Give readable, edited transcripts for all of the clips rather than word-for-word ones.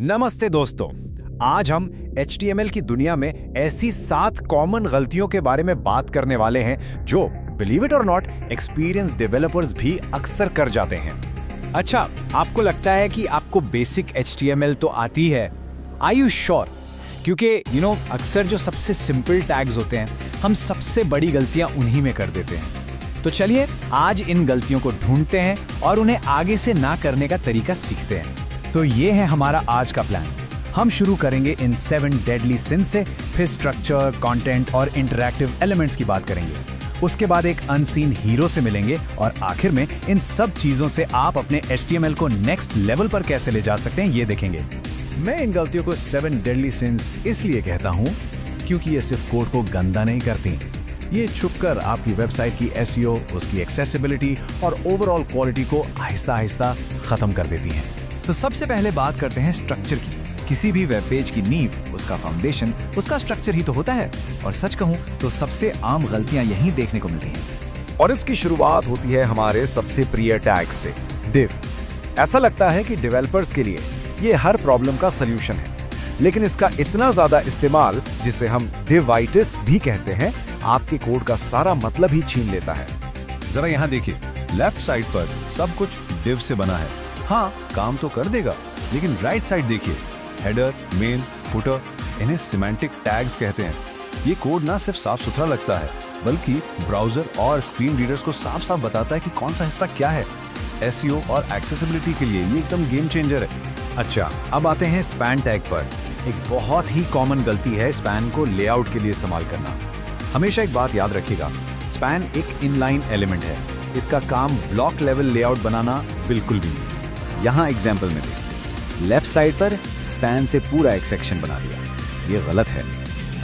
नमस्ते दोस्तों। आज हम HTML की दुनिया में ऐसी 7 कॉमन गलतियों के बारे में बात करने वाले हैं जो बिलीव इट और नॉट एक्सपीरियंस डेवलपर्स भी अक्सर कर जाते हैं। अच्छा, आपको लगता है कि आपको बेसिक HTML तो आती है? Are you sure? क्योंकि अक्सर जो सबसे सिंपल टैग्स होते हैं हम सबसे बड़ी गलतियां उन्हीं में कर देते हैं। तो चलिए आज इन गलतियों को ढूंढते हैं और उन्हें आगे से ना करने का तरीका सीखते हैं। तो ये है हमारा आज का प्लान। हम शुरू करेंगे इन 7 डेडली सिंस से, फिर स्ट्रक्चर, कंटेंट और इंटरैक्टिव एलिमेंट्स की बात करेंगे। उसके बाद एक अनसीन हीरो से मिलेंगे और आखिर में इन सब चीजों से आप अपने HTML को नेक्स्ट लेवल पर कैसे ले जा सकते हैं ये देखेंगे। मैं इन गलतियों को 7 डेडली सिंस इसलिए कहता हूँ क्योंकि ये सिर्फ कोड को गंदा नहीं करती, ये छुपकर आपकी वेबसाइट की SEO, उसकी एक्सेसिबिलिटी और ओवरऑल क्वालिटी को आहिस्ता आहिस्ता खत्म कर देती हैं। तो सबसे पहले बात करते हैं स्ट्रक्चर की। किसी भी वेब पेज की नींव, उसका फाउंडेशन, उसका स्ट्रक्चर ही तो होता है। और सच कहूं तो सबसे आम गलतियां यहीं देखने को मिलती हैं। और इसकी शुरुआत होती है हमारे सबसे प्रिय टैग से, div। ऐसा लगता है कि डेवलपर्स के लिए ये हर प्रॉब्लम का सलूशन है, लेकिन इसका इतना ज्यादा इस्तेमाल, जिसे हम divitis भी कहते हैं, आपके कोड का सारा मतलब ही छीन लेता है। जरा यहाँ देखिए, लेफ्ट साइड पर सब कुछ div से बना है। हाँ, काम तो कर देगा, लेकिन राइट साइड देखिए, हेडर, मेन, फुटर, इन्हें सिमेंटिक टैग्स कहते हैं। ये कोड ना सिर्फ साफ सुथरा लगता है, बल्कि ब्राउजर और स्क्रीन रीडर्स को साफ साफ बताता है कि कौन सा हिस्सा क्या है। SEO और एक्सेसिबिलिटी के लिए ये एकदम गेम चेंजर है। अच्छा, अब आते हैं स्पैन टैग पर। एक बहुत ही कॉमन गलती है स्पैन को लेआउट के लिए इस्तेमाल करना। हमेशा एक बात याद रखिएगा, स्पैन एक इनलाइन एलिमेंट है। इसका काम ब्लॉक लेवल लेआउट बनाना बिल्कुल भी नहीं। यहाँ एग्जाम्पल में देखिए, लेफ्ट साइड पर स्पैन से पूरा एक सेक्शन बना दिया, ये गलत है।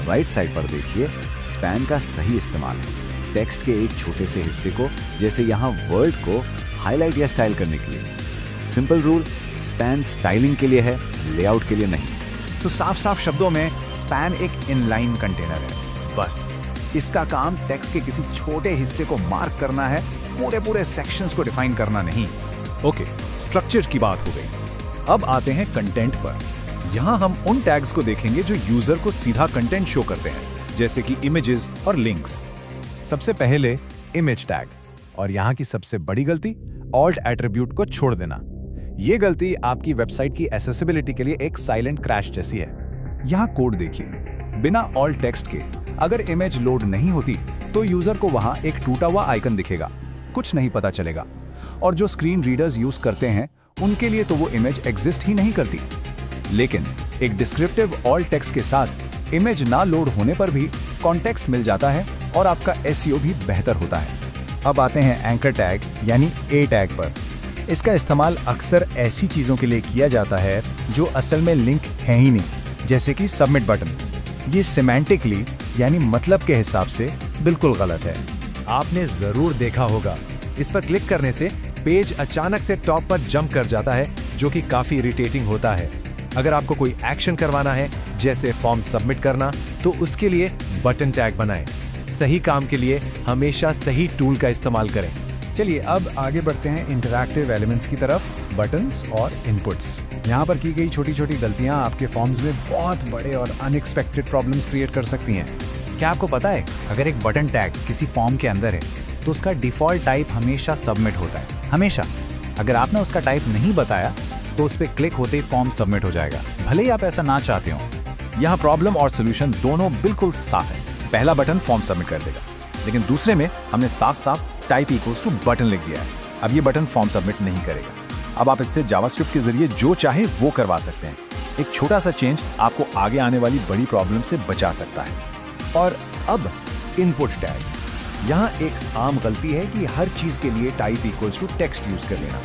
राइट साइड पर देखिए, स्पैन का सही इस्तेमाल है टेक्स्ट के एक छोटे से हिस्से को, जैसे यहाँ वर्ड को हाईलाइट या स्टाइल करने के लिए। सिंपल रूल, स्पैन स्टाइलिंग के लिए है, लेआउट के लिए नहीं। तो साफ साफ शब्दों में स्पैन एक इनलाइन कंटेनर है। बस इसका काम टेक्स्ट के किसी छोटे हिस्से को मार्क करना है, पूरे सेक्शंस को डिफाइन करना नहीं। ओके, स्ट्रक्चर की बात हो गई। अब आते हैं कंटेंट पर। यहाँ हम उन टैग्स को देखेंगे जो यूजर को सीधा कंटेंट शो करते हैं, जैसे कि इमेजेस और लिंक्स। सबसे पहले इमेज टैग, और यहाँ की सबसे बड़ी गलती, ऑल्ट एट्रीब्यूट को छोड़ देना। ये गलती आपकी वेबसाइट की एक्सेसिबिलिटी के लिए एक साइलेंट क्रैश जैसी है। यहाँ कोड देखिए, बिना ऑल्ट टेक्स्ट के अगर इमेज लोड नहीं होती तो यूजर को वहां एक टूटा हुआ आइकन दिखेगा, कुछ नहीं पता चलेगा। और जो स्क्रीन रीडर्स यूज करते हैं उनके लिए तो वो इमेज एग्जिस्ट ही नहीं करती। लेकिन एक डिस्क्रिप्टिव ऑल्ट टेक्स्ट के साथ इमेज ना लोड होने पर भी कॉन्टेक्स्ट मिल जाता है और आपका SEO भी बेहतर होता है। अब आते हैं एंकर टैग यानी A टैग पर। इसका इस्तेमाल अक्सर ऐसी चीजों के लिए किया जाता है जो असल में लिंक है ही नहीं, जैसे कि सबमिट बटन। ये सिमेंटिकली यानी मतलब के हिसाब से बिल्कुल गलत है। आपने जरूर देखा होगा, इस पर क्लिक करने से पेज अचानक से टॉप पर जंप कर जाता है, जो कि काफी इरिटेटिंग होता है। अगर आपको कोई एक्शन करवाना है, जैसे फॉर्म सबमिट करना, तो उसके लिए बटन टैग बनाएं। सही काम के लिए हमेशा सही टूल का इस्तेमाल करें। चलिए अब आगे बढ़ते हैं इंटरैक्टिव एलिमेंट्स की तरफ, बटन्स और इनपुट्स। यहाँ पर की गई छोटी छोटी गलतियाँ आपके फॉर्म्स में बहुत बड़े और अनएक्सपेक्टेड प्रॉब्लम्स क्रिएट कर सकती हैं। क्या आपको पता है, अगर एक बटन टैग किसी फॉर्म के अंदर है तो उसका डिफॉल्ट टाइप हमेशा सबमिट होता है, हमेशा। अगर आपने उसका टाइप नहीं बताया तो उस पर क्लिक होते ही फॉर्म सबमिट हो जाएगा, भले ही आप ऐसा ना चाहते हो। यहाँ प्रॉब्लम और सोल्यूशन दोनों बिल्कुल साफ है। पहला बटन फॉर्म सबमिट कर देगा, लेकिन दूसरे में हमने साफ साफ टाइप इक्वल्स टू बटन लिख दिया है। अब ये बटन फॉर्म सबमिट नहीं करेगा। अब आप इससे जावास्क्रिप्ट के जरिए जो चाहे वो करवा सकते हैं। एक छोटा सा चेंज आपको आगे आने वाली बड़ी प्रॉब्लम से बचा सकता है। और अब इनपुट टैग। यहाँ एक आम गलती है कि हर चीज के लिए type equals to text use कर लेना।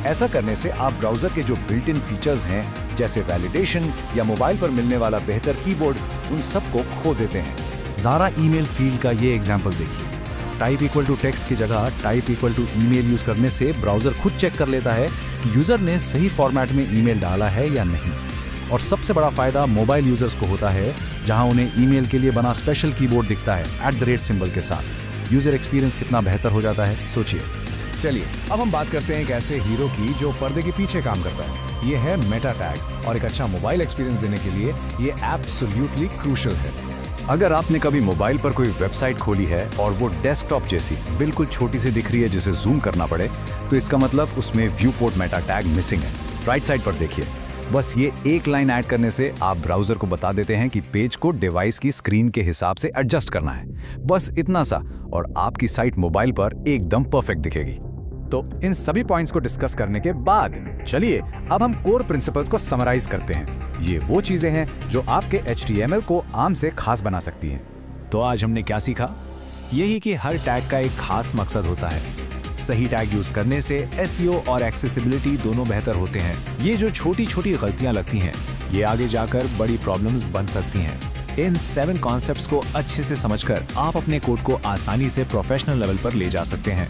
ऐसा करने से आप ब्राउजर के जो बिल्ट इन फीचर्स हैं, जैसे वैलिडेशन या मोबाइल पर मिलने वाला बेहतर कीबोर्ड, उन सबको खो देते हैं। ज़ारा ईमेल फील्ड का ये एग्जांपल देखिए। टाइप इक्वल टू टेक्स्ट की जगह type equal to email use करने से ब्राउजर खुद चेक कर लेता है कि यूजर ने सही फॉर्मेट में ईमेल डाला है या नहीं। और सबसे बड़ा फायदा मोबाइल यूजर्स को होता है, जहां उन्हें ईमेल के लिए बना स्पेशल कीबोर्ड दिखता है @ सिंबल के साथ। यूजर एक्सपीरियंस कितना बेहतर हो जाता है, सोचिए। चलिए अब हम बात करते हैं एक ऐसे हीरो की जो पर्दे के पीछे काम करता है। ये है मेटा टैग, और एक अच्छा मोबाइल एक्सपीरियंस देने के लिए ये एब्सोल्युटली क्रूशियल है। अगर आपने कभी मोबाइल पर कोई वेबसाइट खोली है और वो डेस्कटॉप जैसी बिल्कुल छोटी सी दिख रही है जिसे जूम करना पड़े, तो इसका मतलब उसमें view port Meta tag missing है। राइट साइड पर देखिए, बस ये एक लाइन ऐड करने से आप ब्राउजर को बता देते हैं कि पेज को डिवाइस की स्क्रीन के हिसाब से एडजस्ट करना है। बस इतना सा, और आपकी साइट मोबाइल पर एकदम परफेक्ट दिखेगी। तो इन सभी पॉइंट्स को डिस्कस करने के बाद चलिए अब हम कोर प्रिंसिपल्स को समराइज करते हैं। ये वो चीजें हैं जो आपके HTML को आम से खास बना सकती हैं। तो आज हमने क्या सीखा? यही कि हर टैग का एक खास मकसद होता है। सही टैग यूज करने से SEO और एक्सेसिबिलिटी दोनों बेहतर होते हैं। ये जो छोटी छोटी गलतियां लगती हैं, ये आगे जाकर बड़ी प्रॉब्लम्स बन सकती हैं। इन 7 कॉन्सेप्ट्स को अच्छे से समझकर आप अपने कोड को आसानी से प्रोफेशनल लेवल पर ले जा सकते हैं।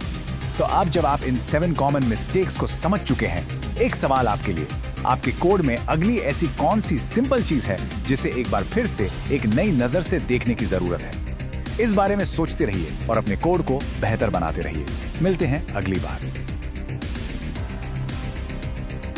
तो अब जब आप इन 7 कॉमन मिस्टेक्स को समझ चुके हैं, एक सवाल आपके लिए, आपके कोड में अगली ऐसी कौन सी सिंपल चीज है जिसे एक बार फिर से एक नई नजर से देखने की जरूरत है? इस बारे में सोचते रहिए और अपने कोड को बेहतर बनाते रहिए। मिलते हैं अगली बार।